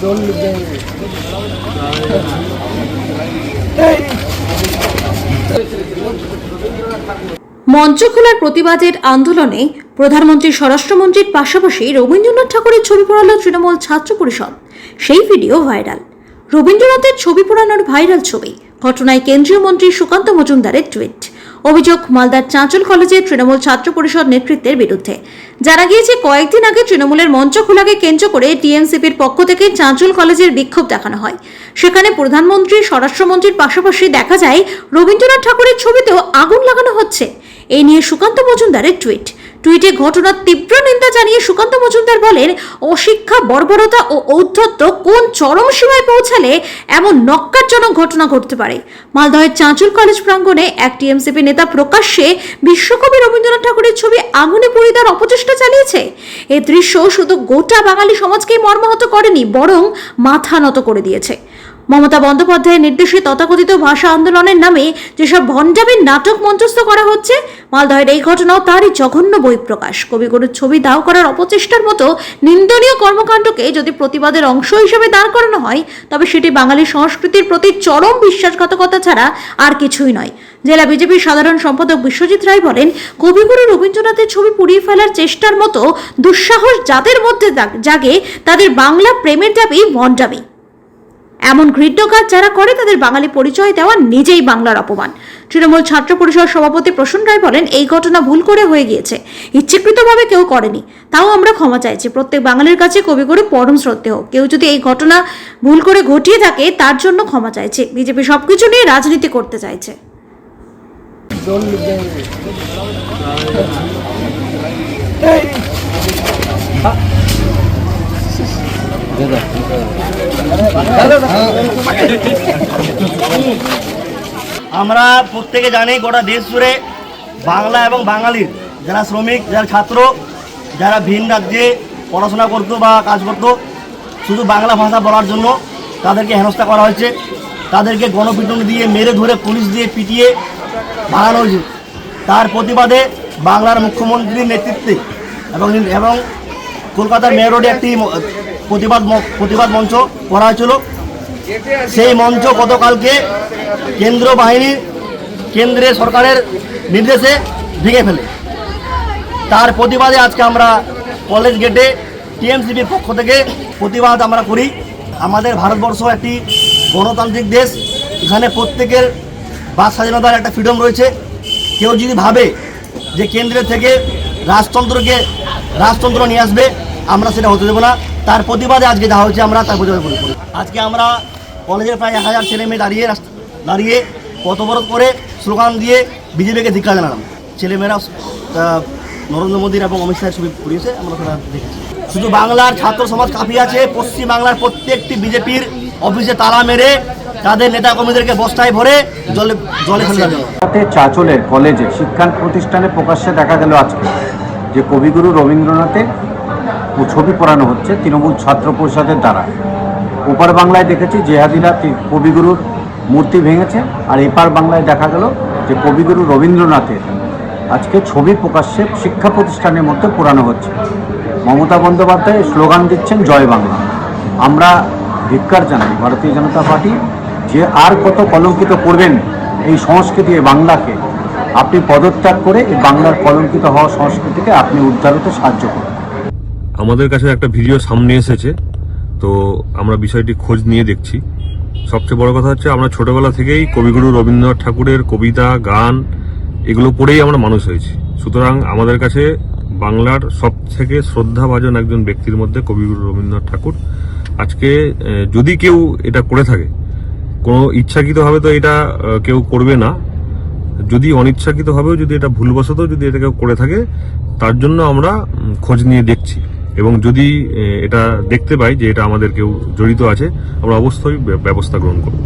মঞ্চ খোলার প্রতিবাদের আন্দোলনে প্রধানমন্ত্রী স্বরাষ্ট্রমন্ত্রীর পাশাপাশি রবীন্দ্রনাথ ঠাকুরের ছবি পোড়ালো তৃণমূল ছাত্র পরিষদ। সেই ভিডিও ভাইরাল। রবীন্দ্রনাথের ছবি পোড়ানোর ভাইরাল ছবি। ঘটনায় কেন্দ্রীয় মন্ত্রী সুকান্ত মজুমদারের টুইট। অভিযোগ মালদার চাঁচল কলেজের তৃণমূল ছাত্র পরিষদ নেতৃত্বের বিরুদ্ধে। জানা গিয়েছে, কয়েকদিন আগে তৃণমূলের মঞ্চ খোলাকে কেন্দ্র করে টিএমসিপির পক্ষ থেকে চাঁচল কলেজের বিক্ষোভ দেখানো হয়। সেখানে প্রধানমন্ত্রী স্বরাষ্ট্রমন্ত্রীর পাশাপাশি দেখা যায় রবীন্দ্রনাথ ঠাকুরের ছবিতেও আগুন লাগানো হচ্ছে। এই নিয়ে সুকান্ত মজুমদারের টুইটে ঘটনার তীব্র নিন্দা জানিয়ে সুকান্ত মজুমদার বলেন, অশিক্ষা, বর্বরতা ও ঔদ্ধত্য কোন চরম সীমায় পৌঁছালে এমন নক্কারজনক ঘটনা ঘটতে পারে। মালদহের চাঁচল কলেজ প্রাঙ্গণে এক টিএমসিপি নেতা প্রকাশ্যে বিশ্বকবি রবীন্দ্রনাথ ঠাকুরের ছবি আগুনে পুড়িয়ে দেওয়ার অপচেষ্টা চালিয়েছে। এই দৃশ্য শুধু গোটা বাঙালি সমাজকেই মর্মাহত করেনি, বরং মাথা নত করে দিয়েছে। মমতা বন্দ্যোপাধ্যায়ের নির্দেশে তথাকথিত ভাষা আন্দোলনের নামে যেসব ভণ্ডামির নাটক মঞ্চস্থ করা হচ্ছে, মালদহের এই ঘটনাও তারই জঘন্য বহিঃপ্রকাশ। কবিগুরুর ছবি দাহ করার অপচেষ্টার মতো নিন্দনীয় কর্মকাণ্ডকে যদি প্রতিবাদের অংশ হিসেবে দাঁড় করানো হয়, তবে সেটি বাঙালি সংস্কৃতির প্রতি চরম বিশ্বাসঘাতকতা ছাড়া আর কিছুই নয়। জেলা বিজেপির সাধারণ সম্পাদক বিশ্বজিৎ রায় বলেন, কবিগুরু রবীন্দ্রনাথের ছবি পুড়িয়ে ফেলার চেষ্টার মতো দুঃসাহস যাদের মধ্যে জাগে, তাদের বাংলা প্রেমের দাবি ভণ্ডামি। এমন ঘৃণ্য কাজ যারা করে, তাদের বাঙালি পরিচয় দেওয়া নিজেই বাংলার অপমান। তৃণমূল ছাত্র পরিষদ সভাপতি প্রসন্ন রায় বলেন, এই ঘটনা ভুল করে হয়ে গিয়েছে, ইচ্ছাকৃতভাবে কেউ করেনি, তাও আমরা ক্ষমা চাইছি। প্রত্যেক বাঙালির কাছে কবিগুরু পরম শ্রদ্ধেয়। কেউ যদি এই ঘটনা ভুল করে ঘটিয়ে থাকে, তার জন্য ক্ষমা চাইছে। বিজেপি সবকিছু নিয়ে রাজনীতি করতে চাইছে। আমরা প্রত্যেকে জানি, গোটা দেশ জুড়ে বাংলা এবং বাঙালির যারা শ্রমিক, যারা ছাত্র, যারা ভিন রাজ্যে পড়াশোনা করতো বা কাজ করতো, শুধু বাংলা ভাষা বলার জন্য তাদেরকে হেনস্থা করা হয়েছে। তাদেরকে গণপিটুনি দিয়ে, মেরে ধরে, পুলিশ দিয়ে পিটিয়ে ভাগানো হয়েছে। তার প্রতিবাদে বাংলার মুখ্যমন্ত্রীর নেতৃত্বে এবং কলকাতার মেয়র রোডে একটি প্রতিবাদ মঞ্চ করা হয়েছিল। সেই মঞ্চ গতকালকে কেন্দ্রীয় সরকারের নির্দেশে ভেঙে ফেলে। তার প্রতিবাদে আজকে আমরা কলেজ গেটে টিএমসিপির পক্ষ থেকে প্রতিবাদ আমরা করি। আমাদের ভারতবর্ষ একটি গণতান্ত্রিক দেশ, এখানে প্রত্যেকের বাক স্বাধীনতার একটা ফ্রিডম রয়েছে। কেউ যদি ভাবে যে কেন্দ্রের থেকে রাজতন্ত্র নিয়ে আসবে, আমরা সেটা হতে দেবো না। তার প্রতিবাদে আজকে যা হচ্ছে আমরা তার প্রতিবাদ করি। আজকে আমরা কলেজের প্রায় 1000 ছেলে মেয়ে দাঁড়িয়ে পথবরোধ করে স্লোগান দিয়ে বিজেপিকে ধিক্কার জানালাম। ছেলেমেয়েরা নরেন্দ্র মোদীর এবং অমিত শাহের ছবি পুড়িয়েছে, আমরা সেটা দেখেছি। শুধু বাংলার ছাত্র সমাজ কাঁপিয়ে আছে। পশ্চিম বাংলার প্রত্যেকটি বিজেপির অফিসে তালা মেরে তাদের নেতা কর্মীদেরকে বস্তায় ভরে জলে ফেলে দেওয়া। চাঁচলের কলেজে শিক্ষা প্রতিষ্ঠানে প্রকাশ্যে দেখা গেল আজকে যে কবিগুরু রবীন্দ্রনাথের ছবি পড়ানো হচ্ছে তৃণমূল ছাত্র পরিষদের দ্বারা। ওপার বাংলায় দেখেছি জেহাদিরা কবিগুরুর মূর্তি ভেঙেছে, আর এপার বাংলায় দেখা গেল যে কবিগুরু রবীন্দ্রনাথের আজকে ছবি প্রকাশ্যে শিক্ষা প্রতিষ্ঠানের মধ্যে পোড়ানো হচ্ছে। মমতা বন্দ্যোপাধ্যায় স্লোগান দিচ্ছেন জয় বাংলা। আমরা ধিক্কার জানাই ভারতীয় জনতা পার্টি, যে আর কত কলঙ্কিত করবেন এই সংস্কৃতি, বাংলাকে। আপনি পদত্যাগ করে এই বাংলার কলঙ্কিত হওয়া সংস্কৃতিকে আপনি উদ্ধার হতে সাহায্য করুন। আমাদের কাছে একটা ভিডিও সামনে এসেছে, তো আমরা বিষয়টি খোঁজ নিয়ে দেখছি। সবচেয়ে বড় কথা হচ্ছে, আমরা ছোটবেলা থেকেই কবিগুরু রবীন্দ্রনাথ ঠাকুরের কবিতা, গান এগুলো পড়েই আমরা মানুষ হয়েছি। সুতরাং আমাদের কাছে বাংলার সব থেকে শ্রদ্ধাভাজন একজন ব্যক্তির মধ্যে কবিগুরু রবীন্দ্রনাথ ঠাকুর। আজকে যদি কেউ এটা করে থাকে, কোনো ইচ্ছাকৃতভাবে তো এটা কেউ করবে না, যদি অনিচ্ছাকৃতভাবেও যদি এটা ভুলবশত যদি এটা কেউ করে থাকে, তার জন্য আমরা খোঁজ নিয়ে দেখছি। এবং যদি এটা দেখতে পাই যে এটা আমাদের কেউ জড়িত আছে, আমরা অবশ্যই ব্যবস্থা গ্রহণ করব।